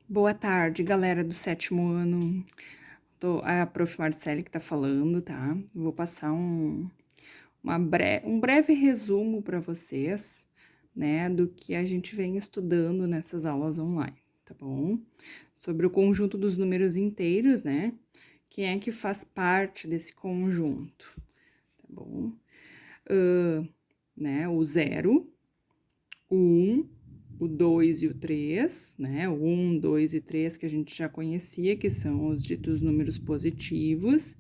Boa tarde, galera do sétimo ano. É a Prof. Marcele que tá falando, tá? Vou passar um breve resumo para vocês, né, do que a gente vem estudando nessas aulas online, tá bom? Sobre o conjunto dos números inteiros, né? Quem é que faz parte desse conjunto, tá bom? Né, o zero, o 1, o 2 e o 3, né? O 1, 2 e 3 que a gente já conhecia, que são os ditos números positivos,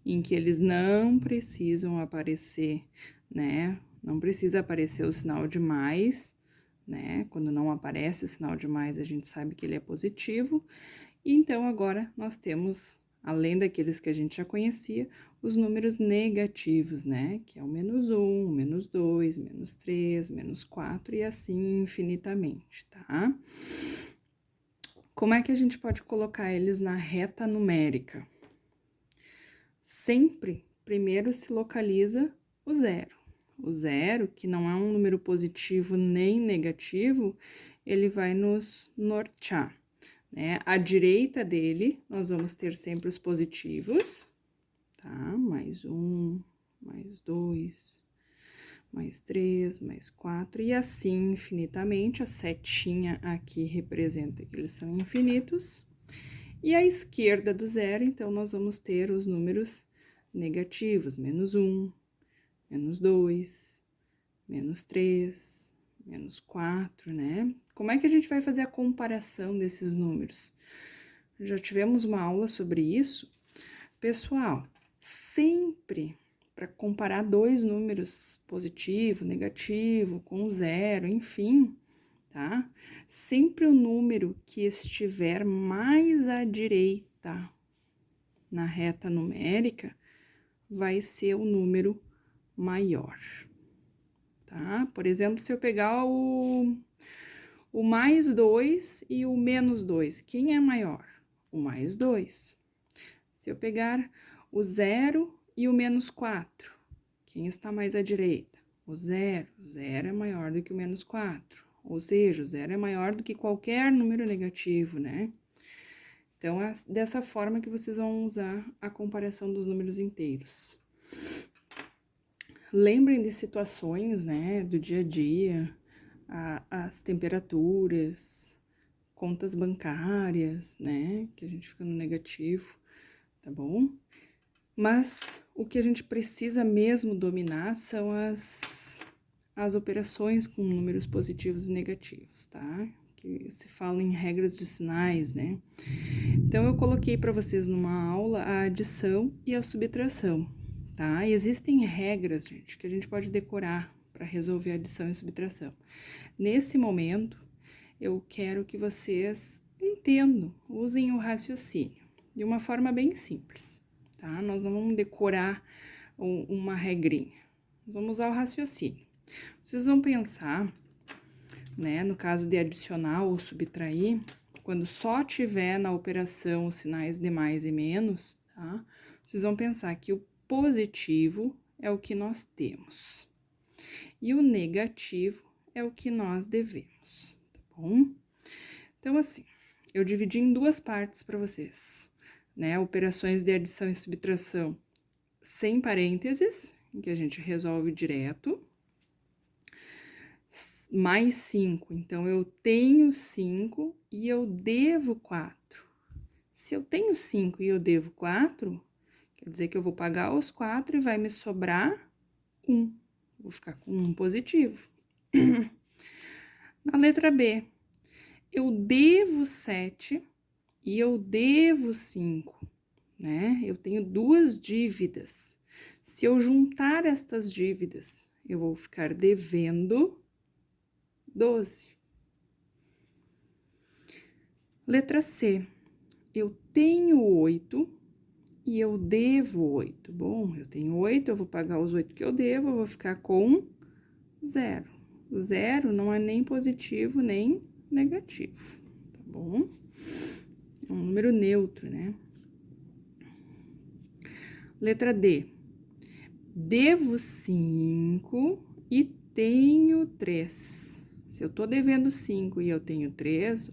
em que eles não precisam aparecer, né? Não precisa aparecer o sinal de mais, né? Quando não aparece o sinal de mais, a gente sabe que ele é positivo. E então agora nós temos, além daqueles que a gente já conhecia, os números negativos, né? Que é o -1, o -2, -3, -4 e assim infinitamente, tá? Como é que a gente pode colocar eles na reta numérica? Sempre, primeiro se localiza o zero. O zero, que não é um número positivo nem negativo, ele vai nos nortear, né? À direita dele, nós vamos ter sempre os positivos, tá? Mais 1, mais 2, mais 3, mais 4, e assim infinitamente. A setinha aqui representa que eles são infinitos. E à esquerda do zero, então, nós vamos ter os números negativos, -1, -2, -3, -4, né? Como é que a gente vai fazer a comparação desses números? Já tivemos uma aula sobre isso. Pessoal, sempre para comparar dois números, positivo, negativo, com zero, enfim, tá? Sempre o número que estiver mais à direita na reta numérica vai ser o número maior, tá? Por exemplo, se eu pegar o mais 2 e o menos 2, quem é maior? O mais 2. Se eu pegar o 0 e o -4, quem está mais à direita? O 0. O 0 é maior do que o -4. Ou seja, o 0 é maior do que qualquer número negativo, né? Então, é dessa forma que vocês vão usar a comparação dos números inteiros. Lembrem de situações, né, do dia a dia, as temperaturas, contas bancárias, né, que a gente fica no negativo, tá bom? Mas o que a gente precisa mesmo dominar são as operações com números positivos e negativos, tá? Que se fala em regras de sinais, né? Então, eu coloquei para vocês numa aula a adição e a subtração, tá? E existem regras, gente, que a gente pode decorar para resolver adição e subtração. Nesse momento, eu quero que vocês entendam, usem o raciocínio de uma forma bem simples, tá? Nós não vamos decorar uma regrinha, nós vamos usar o raciocínio. Vocês vão pensar, né, no caso de adicionar ou subtrair, quando só tiver na operação os sinais de mais e menos, tá? Vocês vão pensar que o positivo é o que nós temos e o negativo é o que nós devemos, tá bom? Então, assim, eu dividi em duas partes para vocês, né? Operações de adição e subtração sem parênteses, em que a gente resolve direto. Mais 5, então eu tenho 5 e eu devo 4. Se eu tenho 5 e eu devo 4, quer dizer que eu vou pagar os 4 e vai me sobrar 1. Vou ficar com 1 positivo. Na letra B, eu devo 7 e eu devo 5, né? Eu tenho duas dívidas. Se eu juntar estas dívidas, eu vou ficar devendo 12. Letra C, eu tenho 8 e eu devo 8. Bom, eu tenho 8, eu vou pagar os 8 que eu devo, eu vou ficar com 0. 0 não é nem positivo nem negativo, tá bom? É um número neutro, né? Letra D. Devo 5 e tenho 3. Se eu tô devendo 5 e eu tenho 3,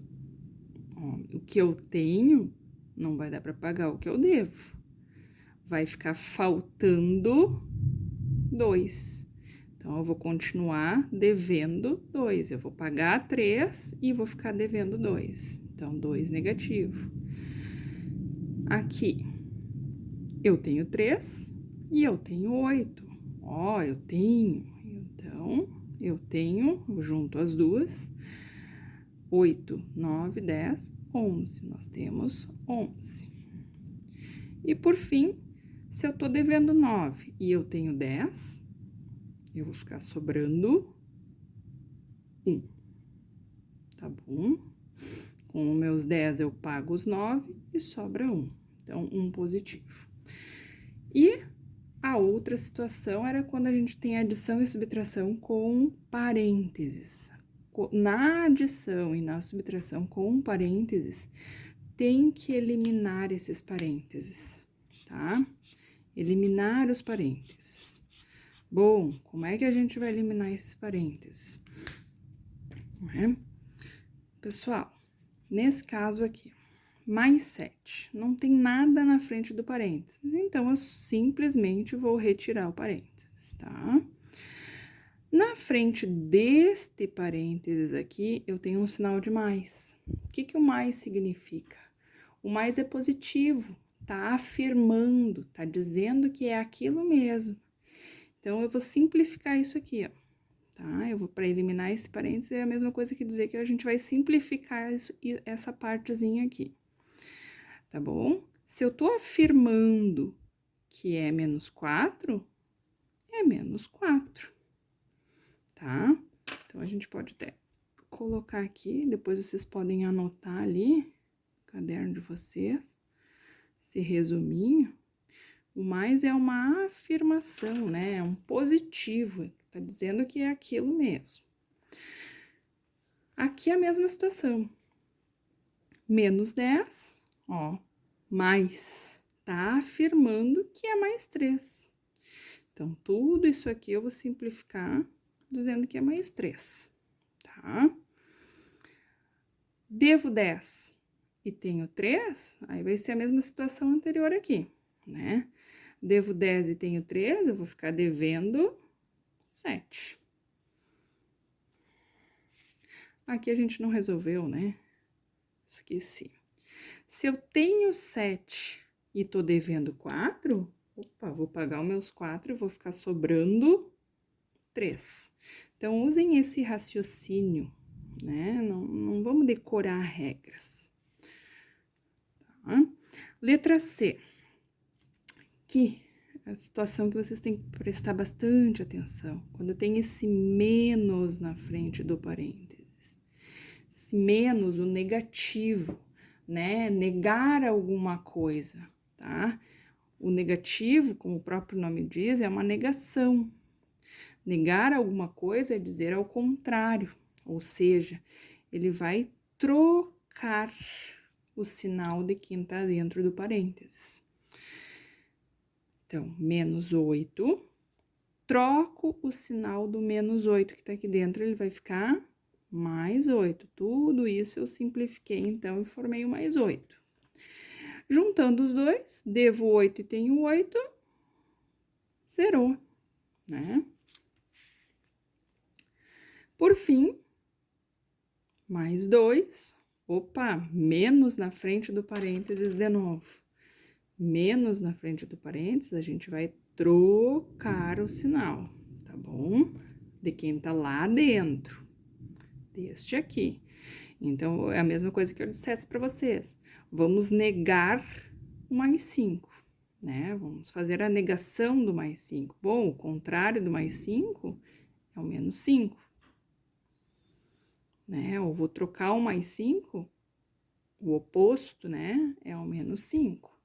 Ó, o que eu tenho não vai dar para pagar o que eu devo. Vai ficar faltando 2. Então, eu vou continuar devendo 2. Eu vou pagar 3 e vou ficar devendo 2. Então, 2 negativo. Aqui, eu tenho 3 e eu tenho 8. Ó, eu tenho. Então, eu junto as duas, 8, 9, 10, 11. Nós temos 11. E, por fim, se eu tô devendo 9 e eu tenho 10, eu vou ficar sobrando 1, tá bom? Com os meus 10 eu pago os 9 e sobra 1. Então, 1 positivo. E a outra situação era quando a gente tem adição e subtração com parênteses. Na adição e na subtração com parênteses, tem que eliminar esses parênteses, tá? Eliminar os parênteses. Bom, como é que a gente vai eliminar esses parênteses? Pessoal, nesse caso aqui, mais 7, não tem nada na frente do parênteses, então eu simplesmente vou retirar o parênteses, tá? Na frente deste parênteses aqui, eu tenho um sinal de mais. O que o mais significa? O mais é positivo, tá afirmando, tá dizendo que é aquilo mesmo. Então, eu vou simplificar isso aqui, ó, tá? Eu vou, para eliminar esse parênteses, é a mesma coisa que dizer que a gente vai simplificar essa partezinha aqui, tá bom? Se eu tô afirmando que é menos 4, é menos 4, tá? Então, a gente pode até colocar aqui, depois vocês podem anotar ali, no caderno de vocês, esse resuminho. O mais é uma afirmação, né? É um positivo, tá dizendo que é aquilo mesmo. Aqui é a mesma situação. Menos 10, ó, mais, tá afirmando que é mais 3. Então, tudo isso aqui eu vou simplificar dizendo que é mais 3, tá? Devo 10 e tenho 3, aí vai ser a mesma situação anterior aqui, né? Devo 10 e tenho 3, eu vou ficar devendo 7. Aqui a gente não resolveu, né? Esqueci. Se eu tenho 7 e tô devendo 4, opa, vou pagar os meus 4 e vou ficar sobrando 3. Então, usem esse raciocínio, né? Não vamos decorar regras. Tá? Letra C. Que a situação que vocês têm que prestar bastante atenção. Quando tem esse menos na frente do parênteses. Esse menos, o negativo, né? Negar alguma coisa, tá? O negativo, como o próprio nome diz, é uma negação. Negar alguma coisa é dizer ao contrário, ou seja, ele vai trocar o sinal de quem tá dentro do parênteses. Então, menos 8, troco o sinal do menos 8 que tá aqui dentro, ele vai ficar mais 8. Tudo isso eu simplifiquei, então, e formei o mais 8. Juntando os dois, devo 8 e tenho 8, zerou, né? Por fim, mais 2, opa, menos na frente do parênteses de novo. Menos na frente do parênteses, a gente vai trocar o sinal, tá bom? De quem tá lá dentro, deste aqui. Então, é a mesma coisa que eu dissesse para vocês. Vamos negar o mais 5, né? Vamos fazer a negação do mais 5. Bom, o contrário do mais 5 é o menos 5, né? Eu vou trocar o mais 5, o oposto, né? É o menos 5.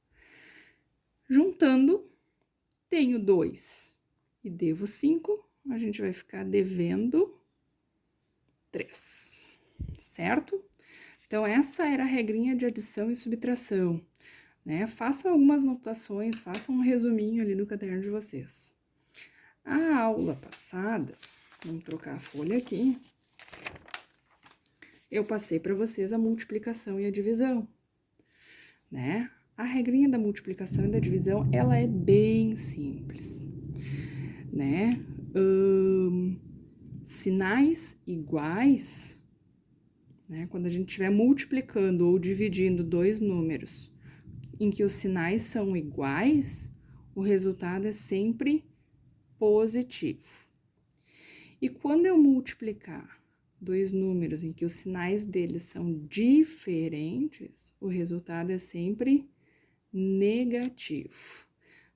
Juntando, tenho 2 e devo 5, a gente vai ficar devendo 3, certo? Então, essa era a regrinha de adição e subtração, né? Façam algumas anotações, façam um resuminho ali no caderno de vocês. A aula passada, vamos trocar a folha aqui, eu passei para vocês a multiplicação e a divisão, né? A regrinha da multiplicação e da divisão, ela é bem simples, né? Sinais iguais, né? Quando a gente estiver multiplicando ou dividindo dois números em que os sinais são iguais, o resultado é sempre positivo. E quando eu multiplicar dois números em que os sinais deles são diferentes, o resultado é sempre negativo.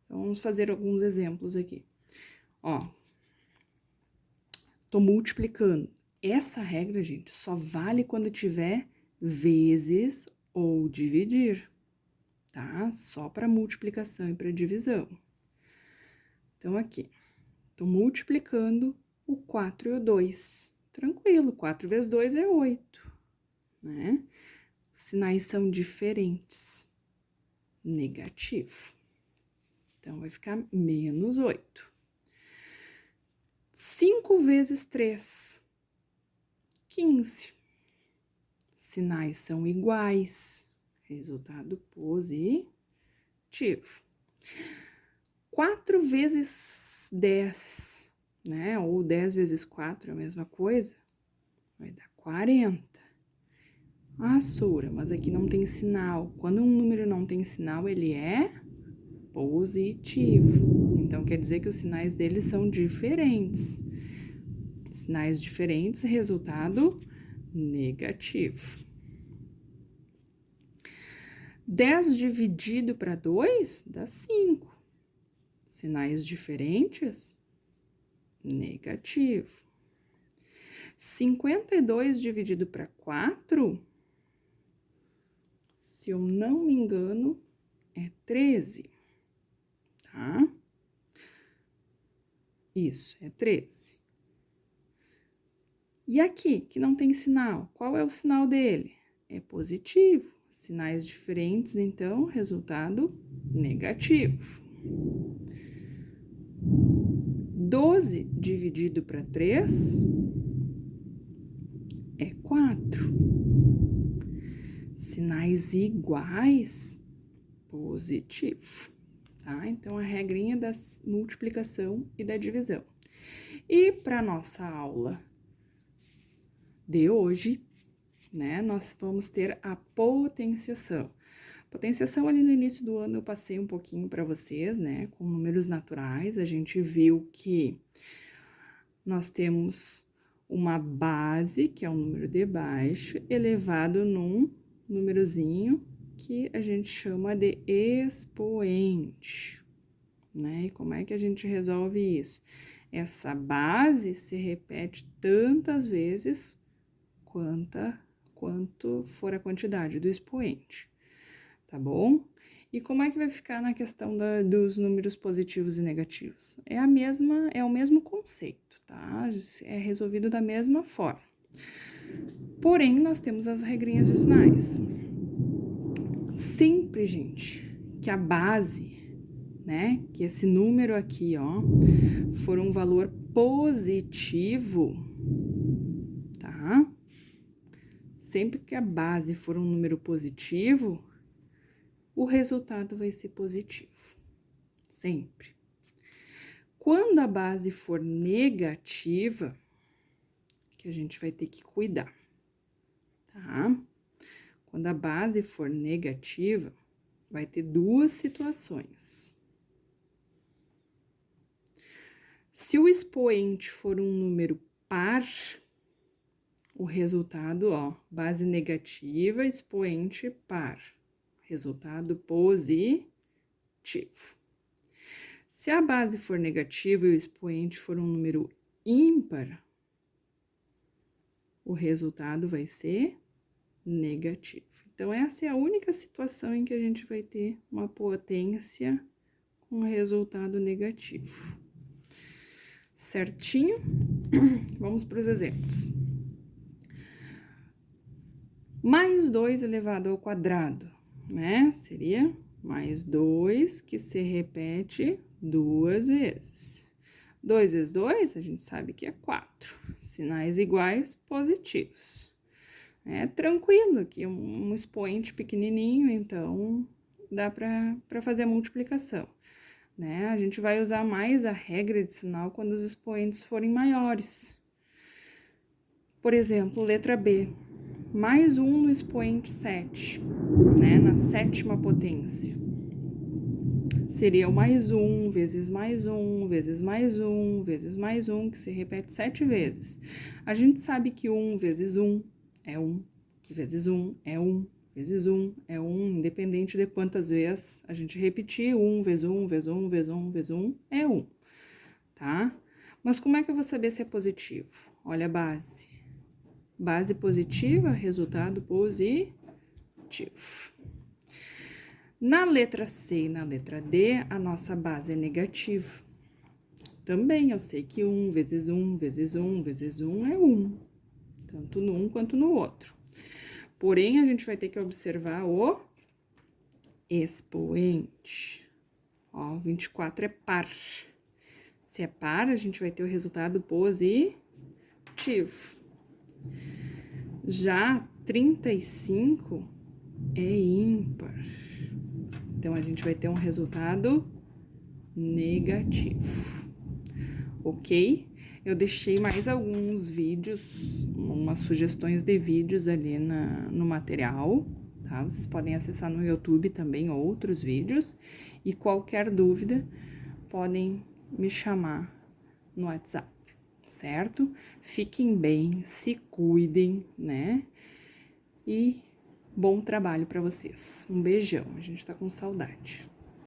Então, vamos fazer alguns exemplos aqui. Ó, tô multiplicando. Essa regra, gente, só vale quando tiver vezes ou dividir, tá? Só para multiplicação e para divisão. Então, aqui, tô multiplicando o 4 e o 2. Tranquilo, 4 vezes 2 é 8, né? Os sinais são diferentes. Negativo. Então, vai ficar menos 8. 5 vezes 3, 15. Sinais são iguais. Resultado positivo. 4 vezes 10, né? Ou 10 vezes 4 é a mesma coisa. Vai dar 40. Ah, Soura, mas aqui não tem sinal. Quando um número não tem sinal, ele é positivo. Então, quer dizer que os sinais deles são diferentes. Sinais diferentes, resultado negativo. 10 dividido para 2 dá 5. Sinais diferentes, negativo. 52 dividido para 4, se eu não me engano, é 13, tá? Isso, é 13. E aqui, que não tem sinal, qual é o sinal dele? É positivo. Sinais diferentes, então, resultado negativo. 12 dividido para 3 é 4. Sinais iguais, positivo, tá? Então, a regrinha da multiplicação e da divisão. E para nossa aula de hoje, né, nós vamos ter a potenciação. Potenciação, ali no início do ano, eu passei um pouquinho para vocês, né, com números naturais. A gente viu que nós temos uma base, que é um número de baixo, elevado num númerozinho que a gente chama de expoente, né? E como é que a gente resolve isso? Essa base se repete tantas vezes quanto for a quantidade do expoente, tá bom? E como é que vai ficar na questão dos números positivos e negativos? É o mesmo conceito, tá? É resolvido da mesma forma. Porém, nós temos as regrinhas de sinais. Sempre, gente, que a base, né, que esse número aqui, ó, for um valor positivo, tá? Sempre que a base for um número positivo, o resultado vai ser positivo. Sempre. Quando a base for negativa, que a gente vai ter que cuidar, tá? Quando a base for negativa, vai ter duas situações. Se o expoente for um número par, o resultado, ó, base negativa, expoente par. Resultado positivo. Se a base for negativa e o expoente for um número ímpar, o resultado vai ser negativo. Então, essa é a única situação em que a gente vai ter uma potência com resultado negativo. Certinho? Vamos para os exemplos. Mais 2 elevado ao quadrado, né? Seria mais 2 que se repete 2 vezes. 2 vezes 2, a gente sabe que é 4. Sinais iguais, positivos. É tranquilo aqui, um expoente pequenininho, então dá para fazer a multiplicação, né? A gente vai usar mais a regra de sinal quando os expoentes forem maiores. Por exemplo, letra B, mais 1 no expoente 7, né? Na sétima potência. Seria o mais 1, vezes mais 1, vezes mais 1, vezes mais 1, que se repete 7 vezes. A gente sabe que 1 vezes 1 é 1, que vezes 1 é 1, vezes 1 é 1, independente de quantas vezes a gente repetir, 1 vezes 1, vezes 1, vezes 1, vezes 1 é 1, tá? Mas como é que eu vou saber se é positivo? Olha a base. Base positiva, resultado positivo. Na letra C e na letra D, a nossa base é negativa. Também eu sei que 1 vezes 1 vezes 1 vezes 1 é 1, tanto num quanto no outro. Porém, a gente vai ter que observar o expoente. Ó, 24 é par. Se é par, a gente vai ter o resultado positivo. Já 35 é ímpar. Então, a gente vai ter um resultado negativo, ok? Eu deixei mais alguns vídeos, umas sugestões de vídeos ali no material, tá? Vocês podem acessar no YouTube também outros vídeos. E qualquer dúvida, podem me chamar no WhatsApp, certo? Fiquem bem, se cuidem, né? E bom trabalho para vocês. Um beijão, a gente tá com saudade.